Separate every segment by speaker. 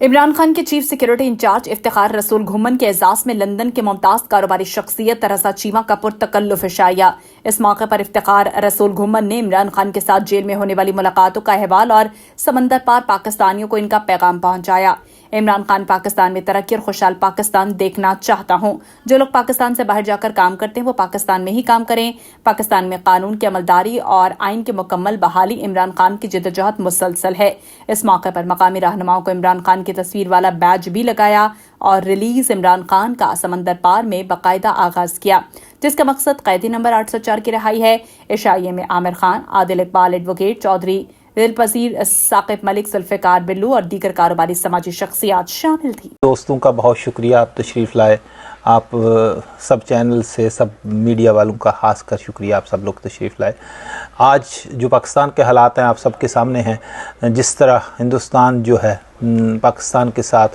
Speaker 1: इमरान खान के chief security in charge Iftikhar रसूल घुमन के एजाज में लंदन के मुमताज कारोबारी शख्सियत रजा चीमा का पुरतकल्लुफ इशाया। इस मौके पर इफ्तिखार रसूल घुमन ने इमरान खान के साथ जेल में होने वाली मुलाकातों का अहवाल और समंदर पार पाकिस्तानियों को इनका पैगाम पहुंचाया। इमरान खान पाकिस्तान में तरक्की और खुशहाल पाकिस्तान देखना चाहता हूं। जो लोग पाकिस्तान से बाहर जाकर काम करते हैं वो पाकिस्तान में ही काम करें। पाकिस्तान में कानून की अमलदारी और आइन की मुकम्मल बहाली इमरान खान की जिद्दोजहद मुसलसल है। इस मौके पर मकामी रहनुमाओं को इमरान खान की तस्वीर वाला बैज भी लगाया और रिलीज इमरान खान का समंदर पार में बाकायदा आगाज किया, जिसका मकसद कैदी नंबर 804 की रिहाई है। इशाइये में आमिर खान, आदिल इकबाल एडवोकेट, चौधरी दिलपसीर, साकिब मलिक, जुल्फ़िकार बिल्लू और दीगर कारोबारी समाजी शख्सियात शामिल थी।
Speaker 2: दोस्तों का बहुत शुक्रिया, आप तशरीफ़ लाए। आप सब चैनल से, सब मीडिया वालों का खास कर शुक्रिया, आप सब लोग तशरीफ़ लाए। आज जो पाकिस्तान के हालात हैं आप सबके सामने हैं। जिस तरह हिंदुस्तान जो है पाकिस्तान के साथ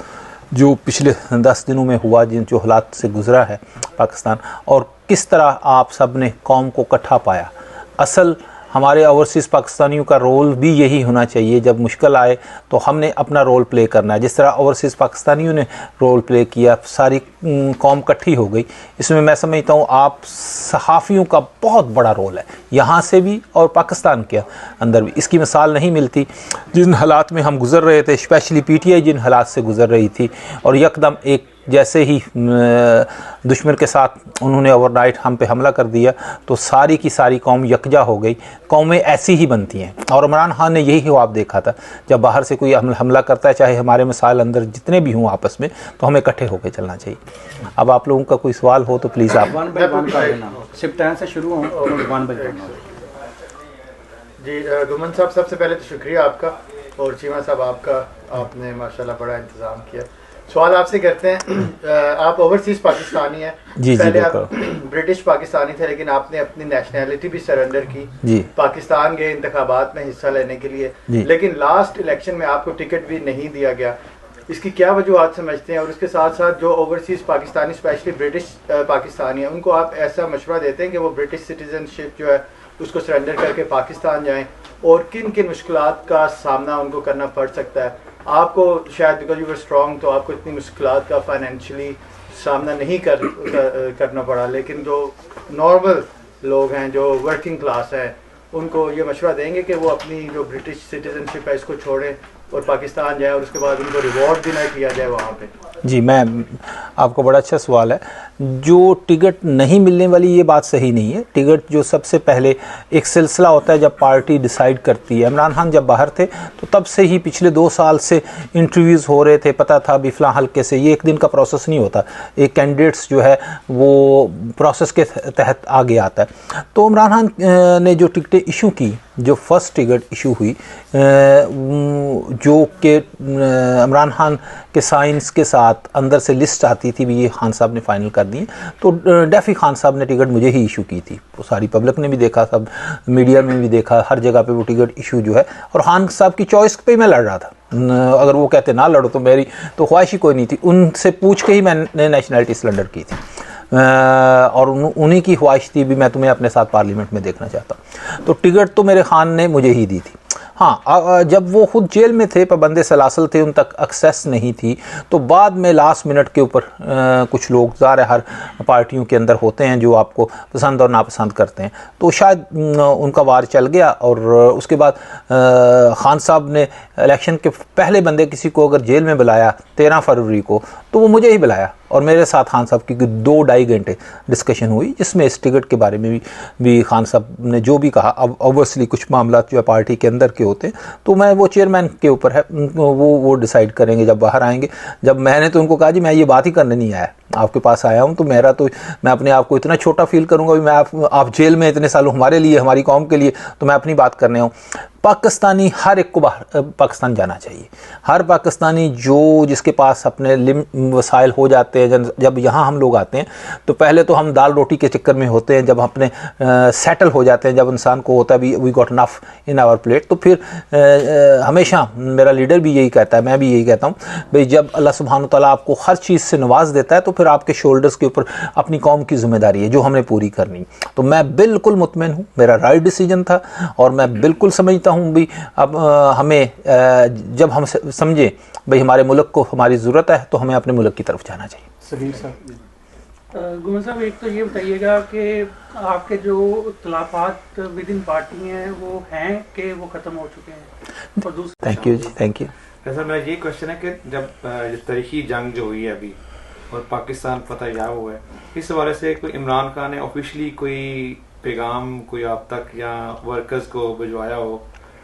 Speaker 2: जो पिछले 10 दिनों में हुआ, जिन जो हालात से गुज़रा है पाकिस्तान, और किस तरह आप सब ने कौम को इकट्ठा पाया। असल हमारे ओवरसीज़ पाकिस्तानियों का रोल भी यही होना चाहिए। जब मुश्किल आए तो हमने अपना रोल प्ले करना है। जिस तरह ओवरसीज़ पाकिस्तानियों ने रोल प्ले किया, सारी कौम इकट्ठी हो गई। इसमें मैं समझता हूँ आप सहाफ़ियों का बहुत बड़ा रोल है, यहाँ से भी और पाकिस्तान के अंदर भी। इसकी मिसाल नहीं मिलती। जिन हालात में हम गुज़र रहे थे, स्पेशली PTI जिन हालात से गुज़र रही थी, और यकदम एक जैसे ही दुश्मन के साथ उन्होंने ओवरनाइट हम पे हमला कर दिया तो सारी की सारी कौम यकजा हो गई। कौमें ऐसी ही बनती हैं, और इमरान खान ने यही ख्वाब देखा था। जब बाहर से कोई हमला करता है, चाहे हमारे मिसाइल अंदर जितने भी हों आपस में, तो हमें इकट्ठे होकर चलना चाहिए। अब आप लोगों का कोई सवाल हो तो प्लीज़ आप
Speaker 3: से शुरू हों।
Speaker 4: जी घुमन साहब, सबसे पहले तो शुक्रिया आपका, और चीमा साहब आपका, आपने माशाल्लाह बड़ा इंतज़ाम किया। सवाल आपसे करते हैं, आप ओवरसीज पाकिस्तानी हैं।
Speaker 2: जी
Speaker 4: पहले
Speaker 2: जी,
Speaker 4: आप ब्रिटिश पाकिस्तानी थे, लेकिन आपने अपनी नेशनैलिटी भी सरेंडर की
Speaker 2: जी।
Speaker 4: पाकिस्तान के इंतखाबात में हिस्सा लेने के लिए, लेकिन लास्ट इलेक्शन में आपको टिकट भी नहीं दिया गया। इसकी क्या वजूहत समझते हैं? और उसके साथ साथ जो overseas Pakistani, specially British Pakistani हैं, उनको आप ऐसा मशवरा देते हैं कि वो ब्रिटिश सिटीजनशिप जो है उसको सरेंडर करके पाकिस्तान जाएँ, और किन किन मुश्किलात का सामना उनको करना पड़ सकता है? आपको शायद बिकॉज यू वर स्ट्रॉन्ग तो आपको इतनी मुश्किलात का फाइनेंशियली सामना नहीं करना पड़ा, लेकिन जो नॉर्मल लोग हैं, जो वर्किंग क्लास है, उनको ये मशवरा देंगे कि वो अपनी जो ब्रिटिश सिटीजनशिप है इसको छोड़ें और पाकिस्तान जाए, और उसके बाद उनको रिवॉर्ड भी ना किया जाए वहाँ पे?
Speaker 2: जी, मैं आपको बड़ा अच्छा सवाल है। जो टिकट नहीं मिलने वाली ये बात सही नहीं है। टिकट जो सबसे पहले एक सिलसिला होता है जब पार्टी डिसाइड करती है। इमरान खान जब बाहर थे तो तब से ही पिछले 2 साल से इंटरव्यूज़ हो रहे थे, पता था भी फलां हल्के से। ये एक दिन का प्रोसेस नहीं होता, एक कैंडिडेट्स जो है वो प्रोसेस के तहत आगे आता है। तो इमरान खान ने जो टिकटें इशू की, जो फर्स्ट टिकट इशू हुई, जो कि इमरान खान के साइंस के साथ अंदर से लिस्ट आती थी भी, ये खान साहब ने फाइनल कर दी, तो डेफी खान साहब ने टिकट मुझे ही इशू की थी। वो सारी पब्लिक ने भी देखा, सब मीडिया में भी देखा, हर जगह पे वो टिकट इशू जो है। और खान साहब की चॉइस पे मैं लड़ रहा था। अगर वो कहते ना लड़ो तो मेरी तो ख्वाहिश ही कोई नहीं थी। उनसे पूछ के ही मैंने नेशनलिटी सरेंडर की थी, और उन्हीं की ख्वाहिश थी भी मैं तुम्हें अपने साथ पार्लियामेंट में देखना चाहता हूँ। तो टिकट तो मेरे खान ने मुझे ही दी थी। हाँ, जब वो खुद जेल में थे, पाबंदे सलासल थे, उन तक एक्सेस नहीं थी, तो बाद में लास्ट मिनट के ऊपर कुछ लोग, ज़ाहिर है हर पार्टियों के अंदर होते हैं जो आपको पसंद और नापसंद करते हैं, तो शायद उनका वार चल गया। और उसके बाद खान साहब ने इलेक्शन के पहले बंदे किसी को अगर जेल में बुलाया 13 फरवरी को, तो वो मुझे ही बुलाया, और मेरे साथ खान साहब की 2-2.5 घंटे डिस्कशन हुई, जिसमें इस टिकट के बारे में भी खान साहब ने जो भी कहा। अब ऑब्वियसली कुछ मामला जो है पार्टी के अंदर के होते हैं, तो मैं वो चेयरमैन के ऊपर है, वो डिसाइड करेंगे जब बाहर आएंगे। जब मैंने तो उनको कहा जी मैं ये बात ही करने नहीं आया, आपके पास आया हूँ, तो मैं अपने आप को इतना छोटा फील करूँगा भी मैं आप जेल में इतने सालों हमारे लिए, हमारी कौम के लिए, तो मैं अपनी बात करने आऊँ। पाकिस्तानी हर एक को बाहर पाकिस्तान जाना चाहिए। हर पाकिस्तानी जिसके पास अपने वसाइल हो जाते हैं, जब यहाँ हम लोग आते हैं तो पहले तो हम दाल रोटी के चक्कर में होते हैं। जब अपने सेटल हो जाते हैं, जब इंसान को होता है भी we got enough in our plate, तो फिर हमेशा मेरा लीडर भी यही कहता है, मैं भी यही कहता हूँ भाई, जब अल्लाह सुब्हान तआला आपको हर चीज़ से नवाज देता है तो फिर आपके शोल्डर्स के ऊपर अपनी कौम की जिम्मेदारी है जो हमने पूरी करनी। तो मैं बिल्कुल मुतमईन हूँ, मेरा राइट डिसीजन था, और मैं बिल्कुल समझता हूँ भी अब हमें जब हम समझें भाई हमारे मुल्क को हमारी ज़रूरत है तो हमें अपने मुल्क की तरफ जाना चाहिए।
Speaker 3: सलीम साहब।
Speaker 5: गुमन साहब, एक तो ये बताइएगा कि आपके जो इख्तिलाफात विद इन पार्टी हैं वो हैं कि वो ख़त्म हो चुके हैं? और दूसरा,
Speaker 2: थैंक यू जी, थैंक यू।
Speaker 6: ऐसा मेरा ये क्वेश्चन है कि जब तारीखी जंग जो हुई है अभी और पाकिस्तान फतह याब हुआ है, इस हवाले से कोई इमरान खान ने ऑफिशियली कोई पैगाम कोई आप तक या वर्कर्स को भिजवाया हो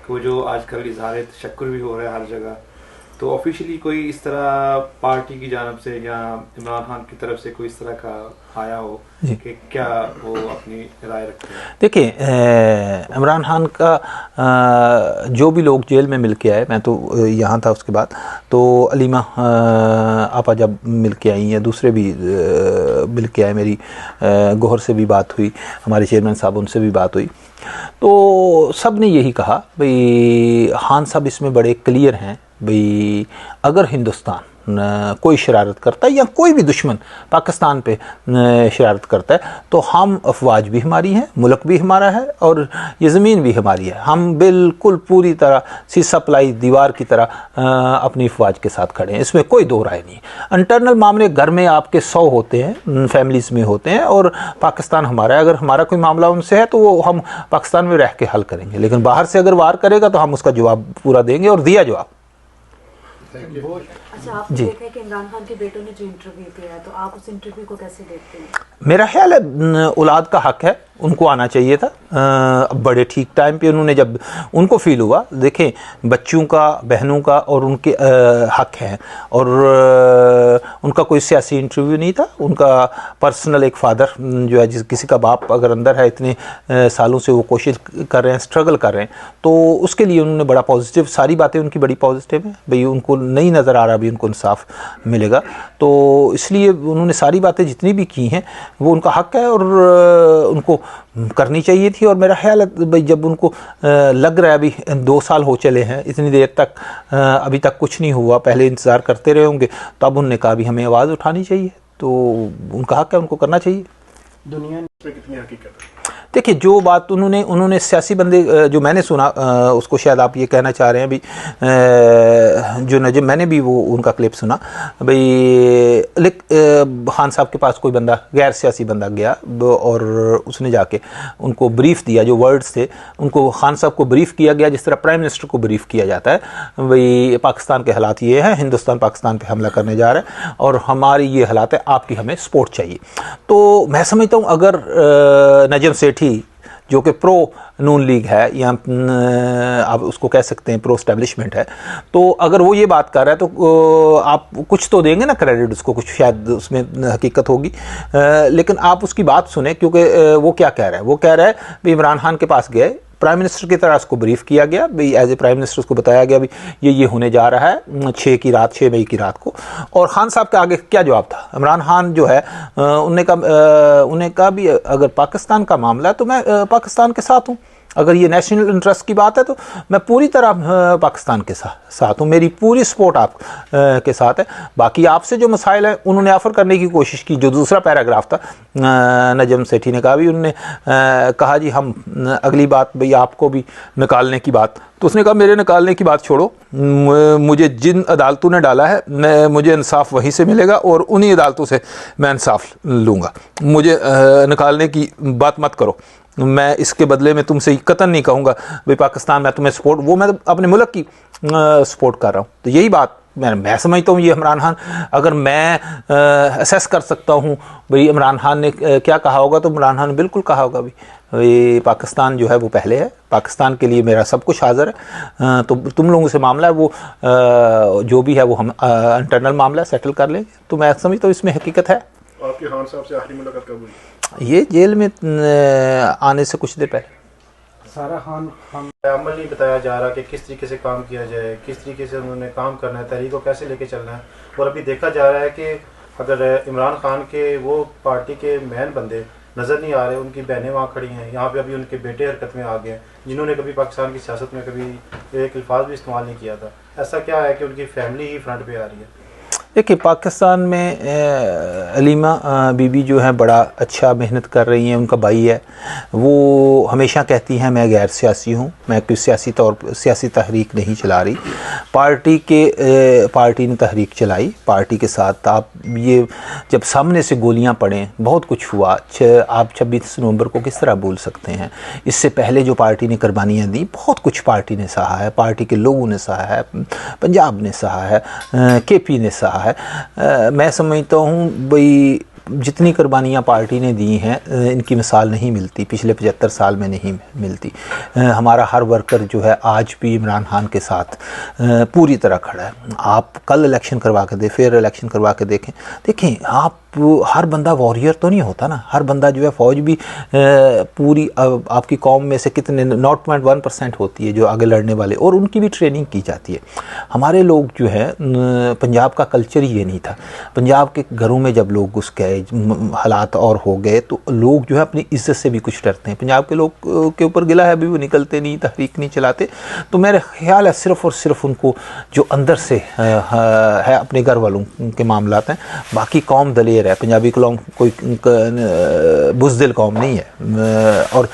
Speaker 6: कि वो जो आजकल इजहार तशक्कुर भी हो रहा है हर जगह, तो ऑफिशियली कोई इस तरह पार्टी की जानब से या इमरान खान की तरफ से कोई इस तरह का आया हो कि क्या वो अपनी राय रखते हैं?
Speaker 2: देखिए इमरान खान का जो भी लोग जेल में मिल के आए, मैं तो यहाँ था उसके बाद, तो अलीमा आपा जब मिल के आई या दूसरे भी मिल के आए, मेरी गौहर से भी बात हुई, हमारे चेयरमैन साहब उनसे भी बात हुई, तो सब ने यही कहा भाई खान साहब इसमें बड़े क्लियर हैं भाई अगर हिंदुस्तान कोई शरारत करता है या कोई भी दुश्मन पाकिस्तान पे शरारत करता है तो हम अफवाज भी हमारी हैं, मुल्क भी हमारा है और ये ज़मीन भी हमारी है, हम बिल्कुल पूरी तरह सीसा पलाई दीवार की तरह अपनी अफवाज के साथ खड़े हैं, इसमें कोई दो राय नहीं। इंटरनल मामले घर में आपके 100 होते हैं, फैमिलीज़ में होते हैं, और पाकिस्तान हमारा है, अगर हमारा कोई मामला उनसे है तो वो हम पाकिस्तान में रह के हल करेंगे, लेकिन बाहर से अगर वार करेगा तो हम उसका जवाब पूरा देंगे और दिया जवाब।
Speaker 7: अच्छा, आपने देखा है कि इमरान खान के बेटों ने जो इंटरव्यू दिया है, तो आप उस इंटरव्यू को कैसे देखते हैं?
Speaker 2: मेरा ख्याल है औलाद का हक है, उनको आना चाहिए था बड़े ठीक टाइम पे, उन्होंने जब उनको फील हुआ, देखें बच्चों का, बहनों का और उनके हक हैं, और उनका कोई सियासी इंटरव्यू नहीं था, उनका पर्सनल एक फादर जो है, जिस किसी का बाप अगर अंदर है, इतने सालों से वो कोशिश कर रहे हैं, स्ट्रगल कर रहे हैं, तो उसके लिए उन्होंने बड़ा पॉजिटिव, सारी बातें उनकी बड़ी पॉजिटिव हैं भाई, उनको नहीं नज़र आ रहा अभी उनको इंसाफ मिलेगा, तो इसलिए उन्होंने सारी बातें जितनी भी की हैं वो उनका हक है और उनको करनी चाहिए थी। और मेरा ख्याल है भाई जब उनको लग रहा है अभी 2 साल हो चले हैं, इतनी देर तक अभी तक कुछ नहीं हुआ, पहले इंतज़ार करते रहे होंगे, तो अब उन्होंने कहा भी हमें आवाज़ उठानी चाहिए, तो उनका हक है, उनको करना चाहिए।
Speaker 3: दुनिया में कितनी हकीकत है?
Speaker 2: देखिए जो बात उन्होंने सियासी बंदे जो मैंने सुना, उसको शायद आप ये कहना चाह रहे हैं भी, जो नजम मैंने भी वो उनका क्लिप सुना भाई, खान साहब के पास कोई बंदा गैर सियासी बंदा गया और उसने जाके उनको ब्रीफ दिया, जो वर्ड्स थे उनको खान साहब को ब्रीफ किया गया जिस तरह प्राइम मिनिस्टर को ब्रीफ किया जाता है, भाई पाकिस्तान के हालात ये हैं, हिंदुस्तान पाकिस्तान पे हमला करने जा रहा है और हमारी ये हालात है, आपकी हमें सपोर्ट चाहिए। तो मैं समझता हूँ अगर नजम सेठी जो कि प्रो नून लीग है या आप उसको कह सकते हैं प्रो एस्टेब्लिशमेंट है, तो अगर वो ये बात कर रहा है तो आप कुछ तो देंगे ना क्रेडिट उसको, कुछ शायद उसमें हकीकत होगी, लेकिन आप उसकी बात सुने, क्योंकि वो क्या कह रहा है, वो कह रहा है भाई इमरान खान के पास गए, प्राइम मिनिस्टर की तरह उसको ब्रीफ किया गया भाई, एज ए प्राइम मिनिस्टर उसको बताया गया भी ये होने जा रहा है 6 मई की रात को, और खान साहब के आगे क्या जवाब था? इमरान खान जो है उन्हें कहा भी अगर पाकिस्तान का मामला है तो मैं पाकिस्तान के साथ हूँ, अगर ये नेशनल इंटरेस्ट की बात है तो मैं पूरी तरह पाकिस्तान के साथ हूँ, मेरी पूरी सपोर्ट आप के साथ है, बाकी आपसे जो मसाइल हैं उन्होंने ऑफ़र करने की कोशिश की। जो दूसरा पैराग्राफ था नजम सेठी ने कहा भी, उन्होंने कहा जी हम अगली बात भाई आपको भी निकालने की बात, तो उसने कहा मेरे निकालने की बात छोड़ो, मुझे जिन अदालतों ने डाला है मुझे इंसाफ वहीं से मिलेगा और उन्हीं अदालतों से मैं इंसाफ लूँगा, मुझे निकालने की बात मत करो, मैं इसके बदले में तुमसे कतन नहीं कहूँगा भाई पाकिस्तान मैं तुम्हें सपोर्ट, वो मैं अपने मुल्क की सपोर्ट कर रहा हूँ। तो यही बात मैं समझता हूँ, ये इमरान खान अगर मैं असेस कर सकता हूँ भाई इमरान खान ने क्या कहा होगा, तो इमरान खान ने बिल्कुल कहा होगा भाई पाकिस्तान जो है वो पहले है, पाकिस्तान के लिए मेरा सब कुछ हाजिर है, तो तुम लोगों से मामला है वो जो भी है वो हम इंटरनल मामला सेटल कर लेंगे। तो मैं समझता हूँ इसमें हकीकत है।
Speaker 8: आपके खान साहब से आखिरी मुलाकात कब हुई?
Speaker 2: ये जेल में आने से कुछ देर पहले।
Speaker 3: सारा खान
Speaker 4: अमल नहीं बताया जा रहा कि किस तरीके से काम किया जाए, किस तरीके से उन्होंने काम करना है, तहरीक को कैसे लेके चलना है, और अभी देखा जा रहा है कि अगर इमरान खान के वो पार्टी के मेन बंदे नज़र नहीं आ रहे, उनकी बहनें वहाँ खड़ी हैं, यहाँ पे अभी उनके बेटे हरकत में आ गए हैं जिन्होंने कभी पाकिस्तान की सियासत में कभी एक अल्फाज भी इस्तेमाल नहीं किया था। ऐसा क्या है कि उनकी फैमिली ही फ्रंट पे आ रही है?
Speaker 2: देखिए, पाकिस्तान में अलीमा बीबी जो है बड़ा अच्छा मेहनत कर रही हैं। उनका भाई है, वो हमेशा कहती हैं मैं गैर सियासी हूँ, मैं कोई सियासी तहरीक नहीं चला रही। पार्टी ने तहरीक चलाई, पार्टी के साथ आप ये जब सामने से गोलियाँ पड़ें, बहुत कुछ हुआ। आप 26 नवंबर को किस तरह भूल सकते हैं? इससे पहले जो पार्टी ने कुर्बानियाँ दी, बहुत कुछ पार्टी ने सहा है, पार्टी के लोगों ने सहा है, पंजाब ने सहा है, KP ने सहा है। मैं समझता हूँ भाई जितनी कुर्बानियाँ पार्टी ने दी हैं, इनकी मिसाल नहीं मिलती, पिछले 75 साल में नहीं मिलती। हमारा हर वर्कर जो है आज भी इमरान खान के साथ पूरी तरह खड़ा है। आप कल इलेक्शन करवा के फिर इलेक्शन करवा के देखें आप, हर बंदा वॉरियर तो नहीं होता ना, हर बंदा जो है फ़ौज भी पूरी आपकी कौम में से कितने 0.1% होती है जो आगे लड़ने वाले, और उनकी भी ट्रेनिंग की जाती है। हमारे लोग जो है, पंजाब का कल्चर ही ये नहीं था। पंजाब के घरों में जब लोग घुस गए, हालात और हो गए, तो लोग जो है अपनी इज्जत से भी कुछ डरते हैं। पंजाब के लोग के ऊपर गिला है, अभी वो निकलते नहीं, तहरीक नहीं चलाते। तो मेरा ख्याल है सिर्फ़ और सिर्फ उनको जो अंदर से है अपने घर वालों के मामलात हैं, बाकी कौम दलेर है। पंजाबी कौम कोई बुज़दिल कौम नहीं है, और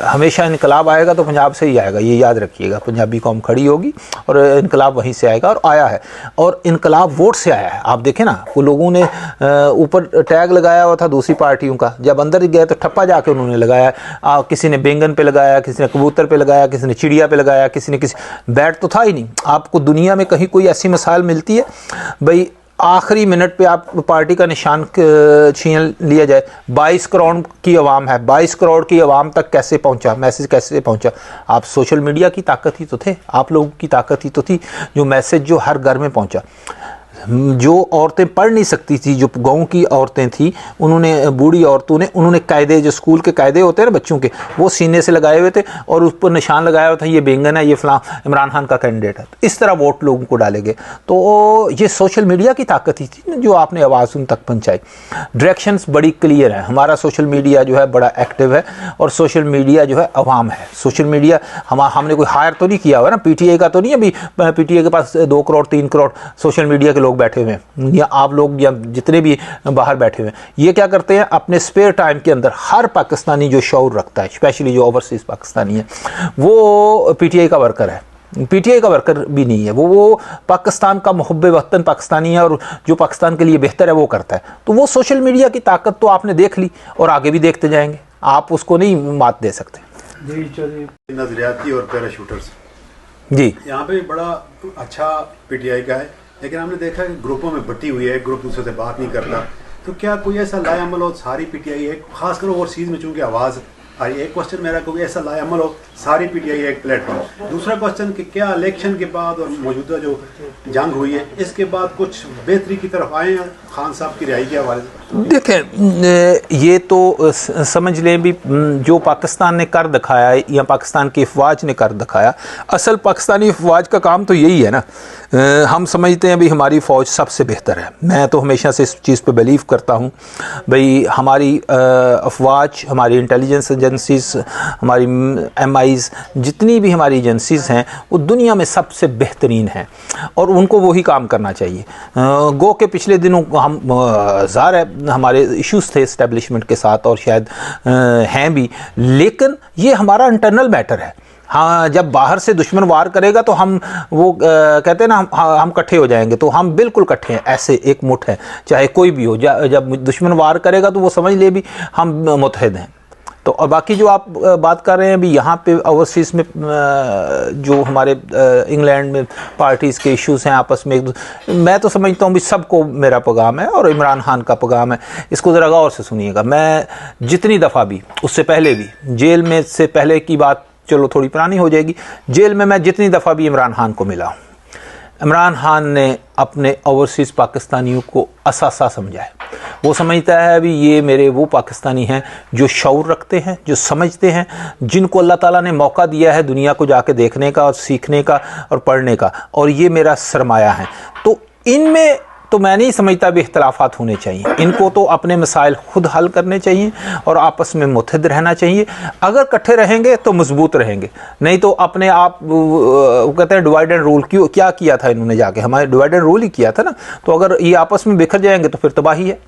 Speaker 2: हमेशा इनकलाब आएगा तो पंजाब से ही आएगा, ये याद रखिएगा। पंजाबी कौम खड़ी होगी और इनकलाब वहीं से आएगा, और आया है। और इनकलाब वोट से आया है। आप देखें ना, वो लोगों ने ऊपर टैग लगाया हुआ था दूसरी पार्टियों का, जब अंदर गए तो ठप्पा जाके उन्होंने लगाया। किसी ने बैंगन पे लगाया, किसी ने कबूतर पे लगाया, किसी ने चिड़िया पे लगाया, किसी ने बैट तो था ही नहीं। आपको दुनिया में कहीं कोई ऐसी मिसाल मिलती है भाई आखिरी मिनट पे आप पार्टी का निशान छीन लिया जाए? 22 करोड़ की आवाम है, 22 करोड़ की आवाम तक कैसे पहुंचा मैसेज, कैसे पहुंचा? आप सोशल मीडिया की ताकत ही तो थे, आप लोगों की ताकत ही तो थी, जो मैसेज जो हर घर में पहुंचा। जो औरतें पढ़ नहीं सकती थी, जो गाँव की औरतें थी, उन्होंने, बूढ़ी औरतों ने, उन्होंने कायदे, जो स्कूल के कायदे होते हैं ना बच्चों के, वो सीने से लगाए हुए थे और उस पर निशान लगाया हुआ था, ये बैंगन है, ये फलां इमरान खान का कैंडिडेट है। इस तरह वोट लोगों को डाले गए। तो ये सोशल मीडिया की ताकत ही थी जो आपने आवाज़ उन तक पहुँचाई। डायरेक्शंस बड़ी क्लियर है। हमारा सोशल मीडिया जो है बड़ा एक्टिव है, और सोशल मीडिया जो है अवाम है। सोशल मीडिया हमने कोई हायर तो नहीं किया हुआ ना, PTA का तो नहीं, अभी PTA के पास 2 करोड़ 3 करोड़ सोशल मीडिया के लोग बैठे हुए हैं, या आप लोग या जितने भी बाहर बैठे हुए हैं। ये क्या करते हैं, अपने स्पेयर टाइम के अंदर हर पाकिस्तानी जो शऊर रखता है, स्पेशली जो ओवरसीज़ पाकिस्तानी है, वो PTA का वर्कर है। PTA का वर्कर भी नहीं है, वो पाकिस्तान का मुहब्बे वतन पाकिस्तानी है, और जो पाकिस्तान के लिए बेहतर है वो करता है। तो वो सोशल मीडिया की ताकत तो आपने देख ली, और आगे भी देखते जाएंगे, आप उसको नहीं मात दे सकते।
Speaker 5: जी चलिए,
Speaker 8: नजरियाती और पैराशूटर्स
Speaker 2: जी,
Speaker 8: यहाँ पे बड़ा अच्छा PTI का है, लेकिन हमने देखा कि ग्रुपों में बटी हुई है, ग्रुप दूसरे से बात नहीं करता। तो क्या कोई ऐसा लाएअमल हो सारी PTI एक, खासकर ओवरसीज में चूंकि आवाज़ आई, एक क्वेश्चन मेरा, कोई ऐसा लाएअमल हो सारी PTI एक प्लेटफॉर्म। दूसरा क्वेश्चन कि क्या इलेक्शन के बाद और मौजूदा जो जंग हुई है, इसके बाद कुछ बेहतरी की तरफ आए हैं खान साहब की रिहाई के हवाले से?
Speaker 2: देखें, ये तो समझ लें भी जो पाकिस्तान ने कर दिखाया है, या पाकिस्तान की अफवाज ने कर दिखाया, असल पाकिस्तानी अफवाज का काम तो यही है ना। हम समझते हैं भी हमारी फ़ौज सबसे बेहतर है। मैं तो हमेशा से इस चीज़ पे बिलीव करता हूँ भाई हमारी अफवाज, हमारी इंटेलिजेंस एजेंसीज़, हमारी MIs, जितनी भी हमारी एजेंसीज़ हैं, वो दुनिया में सबसे बेहतरीन हैं, और उनको वही काम करना चाहिए। गो के पिछले दिनों हम ज़ाहिर है हमारे इश्यूज़ थे इस्टेब्लिशमेंट के साथ, और शायद हैं भी, लेकिन ये हमारा इंटरनल मैटर है। हाँ, जब बाहर से दुश्मन वार करेगा तो हम वो कहते हैं ना, हम इकट्ठे हो जाएंगे, तो हम बिल्कुल इकट्ठे हैं, ऐसे एक मुठ है, चाहे कोई भी हो। जब दुश्मन वार करेगा तो वो समझ ले भी हम मुतहद हैं। तो और बाकी जो आप बात कर रहे हैं अभी यहाँ पे ओवरसीज़ में, जो हमारे इंग्लैंड में पार्टीज़ के इश्यूज़ हैं आपस में, मैं तो समझता हूँ भी सबको मेरा पैगाम है, और इमरान खान का पैगाम है। इसको ज़रा गौर से सुनिएगा। मैं जितनी दफ़ा भी, उससे पहले भी, जेल में से पहले की बात चलो थोड़ी पुरानी हो जाएगी, जेल में मैं जितनी दफ़ा भी इमरान खान को मिला हूँ, इमरान खान ने अपने ओवरसीज़ पाकिस्तानियों को असासा समझा है। वो समझता है अभी ये मेरे वो पाकिस्तानी हैं जो शऊर रखते हैं, जो समझते हैं, जिनको अल्लाह ताला ने मौका दिया है दुनिया को जाके देखने का और सीखने का और पढ़ने का, और ये मेरा सरमाया है। तो इनमें तो मैं नहीं समझता भी इख्तलाफात होने चाहिए। इनको तो अपने मसाइल खुद हल करने चाहिए और आपस में मुत्तहिद रहना चाहिए। अगर इकट्ठे रहेंगे तो मजबूत रहेंगे, नहीं तो अपने आप कहते हैं डिवाइड एंड रूल। क्यों क्या किया था इन्होंने जाके, हमारे डिवाइड एंड रूल ही किया था ना। तो अगर ये आपस में बिखर जाएंगे तो फिर तबाही है।